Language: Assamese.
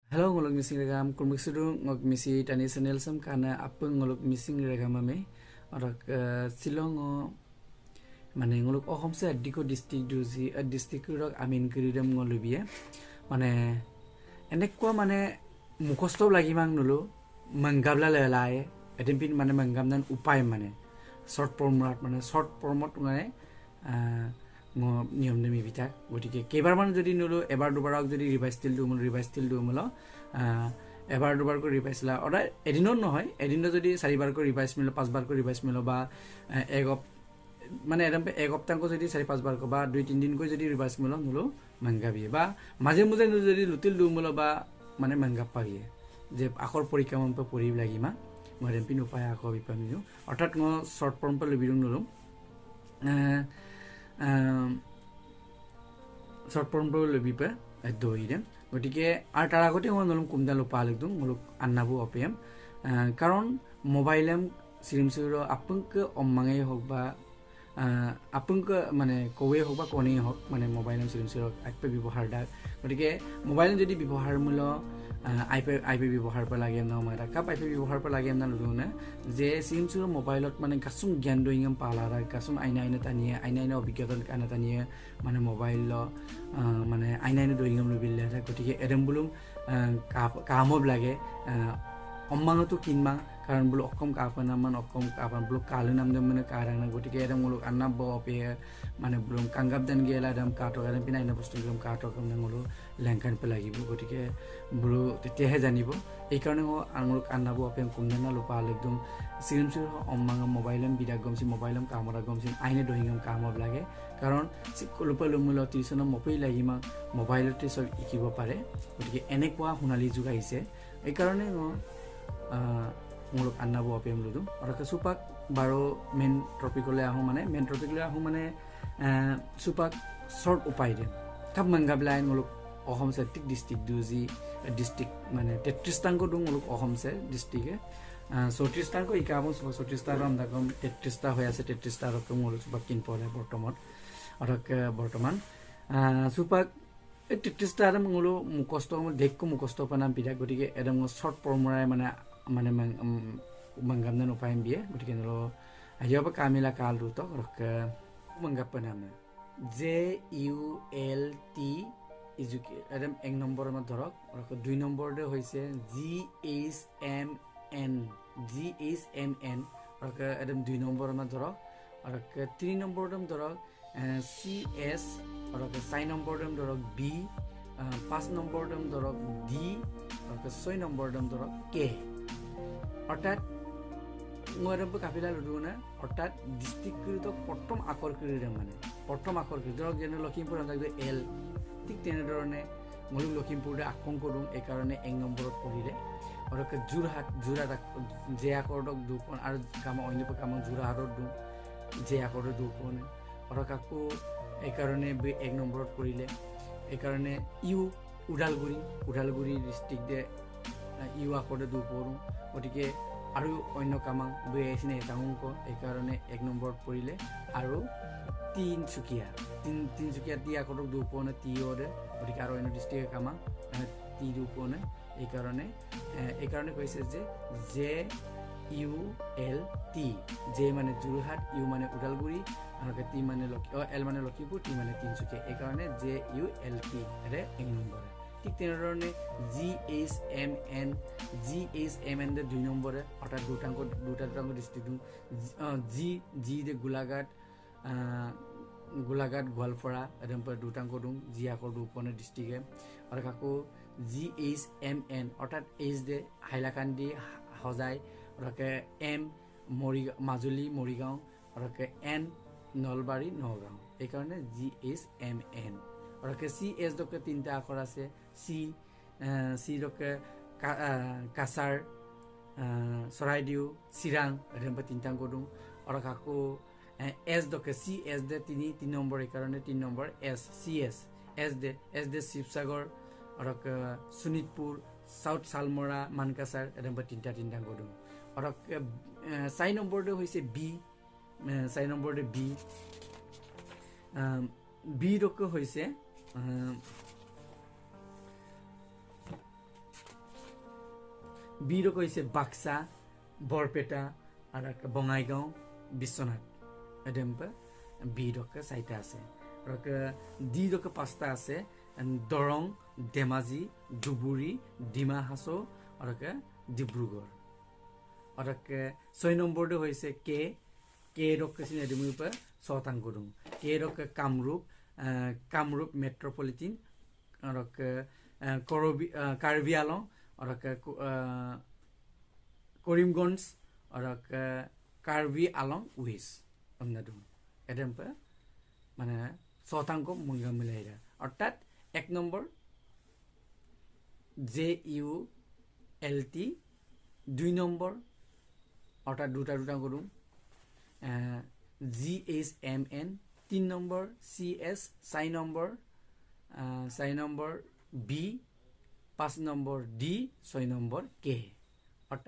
Hello ngolok missing regam kurmik sudung ngok misi tani channel sam kana apung ngolok missing regam ame orak silong mane ngolok ohom se diko district duzi district rok amin kiridam ngolubie mane enekwa mane mukosto lagi mang nulu manggabla lelae edempin mane manggamnan upay mane short format mane নিয়ম নেমি বিতাক গতিকে কেইবাৰমান যদি নলো এবাৰ দুবাৰক যদি ৰিভাইজ টিল দুমলো এবাৰ দুবাৰকৈ ৰিভাইজ লা অৰ্ডাৰ এদিনত নহয় এদিনত যদি চাৰিবাৰকৈ ৰিভাইজ মিলো পাঁচবাৰকৈ ৰিভাইজ মিলো বা মানে এক সপ্তাহকৈ যদি চাৰি পাঁচবাৰকৈ বা দুই তিন দিনকৈ যদি ৰিভাইজ মিলো নলো মাংগাবি বা মাজে মাজে যদি লুটিল দুমলো বা মানে মাংগাপ পাগিয়ে যে আখৰ পৰীক্ষা মন পঢ়ি লাগিমা মই ৰেম্পিন উপায় আখৰ বিপামিও অৰ্থাৎ মই শৰ্ট ফৰ্ম পৰা লবিৰো নলো শর্ট ফর্ম লবিপে দইরেম গতিকে আর তার আগতে মই নলম কুমদালো পাল একদম মুলুক আন্নাবো অপেম কারণ মোবাইলম সিরিমসুর আপনক অম্মাঙে হোক বা আপনক মানে কওয়ে হোক বা কোনে হোক মানে মোবাইলম সিরিমসুর আইপে ব্যবহার দা গতিকে মোবাইল যদি ব্যবহার মূল আইপে ব্যবহার পা লাগে না মই কাপ আইপে ব্যবহার পা লাগে না লুনা যে সিমসুর মোবাইলত মানে কাসুম জ্ঞান দইঙম পালারা কাসুম আইনা তানিয়ে অভিজ্ঞতা কানা তানিয়ে মানে মোবাইল মানে আইনা দইঙম লবিলে গতিকে এদম বুলুম কামব লাগে অম্মাঙতো কিনমা কারণ বলো অকম কাপানামান অকম কাপান বলো কালে নাম দম মানে কারানা গটিকে এদম বলো আন্নাব অপে মানে বলো কাঙ্গাব দেন গেলা দম কাটক এদম পিনাইনা বস্তু গম কাটক গম বলো লেংকান পে লাগিব গটিকে বলো তেতিয়াহে জানিব এই কারণে আমলো আন্নাব অপে কুমনা লোপা একদম সিরিমসুর অম্মাঙ মোবাইলম বিদাগ গমসি মোবাইলম কামরা গমসি আইনে দহিঙম কামব লাগে কারণ লোপা লমুল টিউশন মপই লাগিমা মোবাইলতে সব ইকিব পারে গটিকে এনেকুৱা হুনালি যুগ আহিছে এই কারণে মুলক আন্নাবো অপেম লুদুম আর সুপাক বারো মেন টপিকলে আহো মানে সুপাক শর্ট উপায় দেন কাপ মাংগাবলাই মুলক অসম সে টিক ডিস্ট্রিক্ট দুজি ডিস্ট্রিক্ট মানে 33 টাঙ্গ দং মুলক অসম সে ডিস্ট্রিক্টে 34 টাঙ্গ ইকাবন 34 টা রাম দাকম 33 টা হয়ে আছে 33 টা রকম মুলক সুপাক কিন পড়ে বর্তমান সুপাক 33 টা আরম মুলো মুকষ্ট দেখকো মুকষ্ট পানাম পিদা গটিকে এদম শর্ট ফর্মুলায় মানে manggamnan upayam biye gutike nolo ayo pa kamila kalu to rok manggappanam JULT ijuke adam ek number ma dhorok rok 2 number de hoise GHMN rok adam 2 number ma dhorok rok 3 number dam dhorok CS rok 6 number dam dhorok B 5 number dam dhorok D rok 6 number dam dhorok K অর্থাৎ মরব কাপিলা লুনা অর্থাৎ ডিস্ট্রিক্ট প্রথম আকর করে মানে প্রথম আকর করে ধরক যেন লখিমপুর থাকবে এল ঠিক তেনে ধরনে মলুক লখিমপুরে আকং করুম এই কারণে এক নম্বরত পড়িলে আর যোরহাট যে আকরক দুপন আর কামা অন্য কামা যোরহাটত দু যে আকরত দুপন আর কাকু এই কারণে এক নম্বরত পড়িলে এই কারণে ইউ উদালগুৰি ডিস্ট্ৰিক্টে ইউ আকৰে দুপৰু গতিকে আৰু অন্য কামাং দুই আহিছে এটা অংক এই কাৰণে এক নম্বৰত পড়িলে আৰু তিনচুকীয়া তি আকৰক দুপনে তিওৰে গতিকে আৰু অন্য ডিস্ট্ৰিক্টে কামাং তি দুপনে এই কাৰণে কৈছে যে JULT যে মানে যোৰহাট ইউ মানে উদালগুৰি আৰু টি মানে এল মানে লখিমপুৰ টি মানে তিনচুকীয়া এই কাৰণে JULT এৰে এক নম্বৰ ঠিক তেনেধৰণে GHMN দে 2 নম্বৰে অৰ্থাৎ দুটা ডিস্ট্ৰিক্ট জি দে গোলাঘাট গোৱালপাৰা এদম পর দুটাঙ্ক দুং জি আকর দুপনে ডিস্ট্রিক্টে আর কাকো GHMN অর্থাৎ এইচ দে হাইলাকান্দি হজাই রকে এম মাজুলী মৰিগাঁও ৰকে এন নলবাৰী নগাঁও এই কাৰণে GHMN और CS डॉक्टर 3টা আখৰ আছে সি ডকে কাছাৰ চৰাইদেউ চিৰাং এদম 3টা গদুম और কাকো এস ডকে CS দে 3 নম্বৰ এই কাৰণে 3 নম্বৰ এস দে শিৱসাগৰ और শোণিতপুৰ সাউথ সালমৰা মানকাছাৰ এদম 3টা গদুম और 4 নম্বৰ দে হৈছে বি ডকে হৈছে বি রক হয়েছে বাক্সা বরপেটা আর বঙাইগাঁও বিশ্বনাথ এডেম্পে বি রক 4টা আছে আর ডি রক 5টা আছে দৰং ধেমাজি ধুবুৰী ডিমা হাছৌ আৰ ডিব্ৰুগড় আৰ 6 নম্বৰটা হয়েছে কে ৰক চিনে এডেম্পে 6টাং গুৰুং কে ৰক কামৰূপ মেট্ৰোপলিটিন আৰ কাৰ্বি আলং আৰ কৰিমগঞ্জ আৰ কাৰ্বি আলং ওয়েস্ট অন্যদম এডেম্পে মানে 6টাংক মঙ্গা মিলাইরা অর্থাৎ 1 নম্বর JULT 2 নম্বর অর্থাৎ দুটা করুন GHMN 3 নম্বর CS 4 নম্বর B 5 নম্বর D 6 নম্বর K